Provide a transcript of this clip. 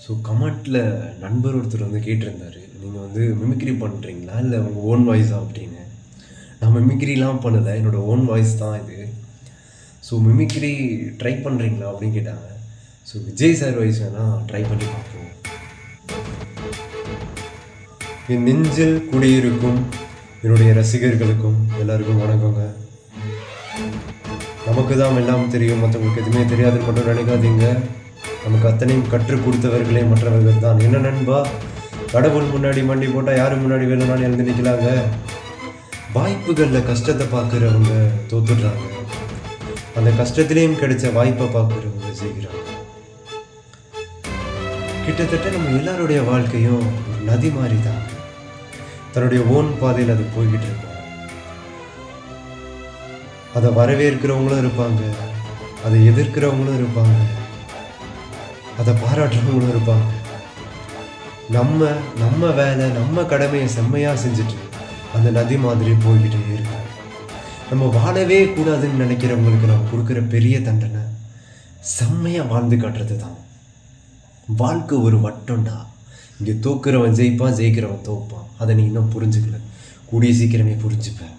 So கமெண்ட்டில் நண்பர் ஒருத்தர் வந்து கேட்டிருந்தாரு, நீங்கள் வந்து மிமிக்ரி பண்ணுறீங்களா இல்லை உங்கள் ஓன் வாய்ஸா அப்படின்னு. நான் மிமிக்ரிலாம் பண்ணலை, என்னோடய ஓன் வாய்ஸ் தான் இது. ஸோ மிமிக்ரி ட்ரை பண்ணுறீங்களா அப்படின்னு கேட்டாங்க. ஸோ விஜய் சார் வாய்ஸ் வேணால் ட்ரை பண்ணி பார்ப்போம். என் நெஞ்சில் குடியிருக்கும் என்னுடைய ரசிகர்களுக்கும் எல்லாருக்கும் வணக்கங்க. நமக்கு தான் எல்லாம் தெரியும், மற்றவங்களுக்கு எதுவுமே தெரியாதுன்னு மட்டும் நினைக்காதீங்க. நமக்கு அத்தனையும் கற்றுக் கொடுத்தவர்களே மற்றவர்கள் தான். என்ன நண்பா, கடவுள் முன்னாடி மண்டி போட்டால் யாரும் முன்னாடி வேணும்னாலும் எழுந்து நிற்கலாங்க. வாய்ப்புகளில் கஷ்டத்தை பார்க்குறவங்க தோத்துடுறாங்க, அந்த கஷ்டத்துலேயும் கிடைச்ச வாய்ப்பை பார்க்குறவங்க செய்கிறாங்க. கிட்டத்தட்ட நம்ம எல்லாருடைய வாழ்க்கையும் ஒரு நதி மாதிரி தான். தன்னுடைய ஓன் பாதையில் அது போய்கிட்டு இருக்கும். அதை வரவேற்கிறவங்களும் இருப்பாங்க, அதை எதிர்க்கிறவங்களும் இருப்பாங்க, அதை பாராட்டுறவங்களும் இருப்பாங்க. நம்ம வேலை, நம்ம கடமையை செம்மையாக செஞ்சுட்டு அந்த நதி மாதிரி போய்கிட்டே இருக்கும். நம்ம வாழவே கூடாதுன்னு நினைக்கிறவங்களுக்கு நம்ம கொடுக்குற பெரிய தண்டனை செம்மையாக வாழ்ந்து காட்டுறது தான். வாழ்க்கை ஒரு வட்டம்டா. இங்கே தோக்குறவன் ஜெயிப்பான், ஜெயிக்கிறவன் தோப்பான். அதை நீ இன்னும் புரிஞ்சுக்கல, கூடிய சீக்கிரமே புரிஞ்சுப்பேன்.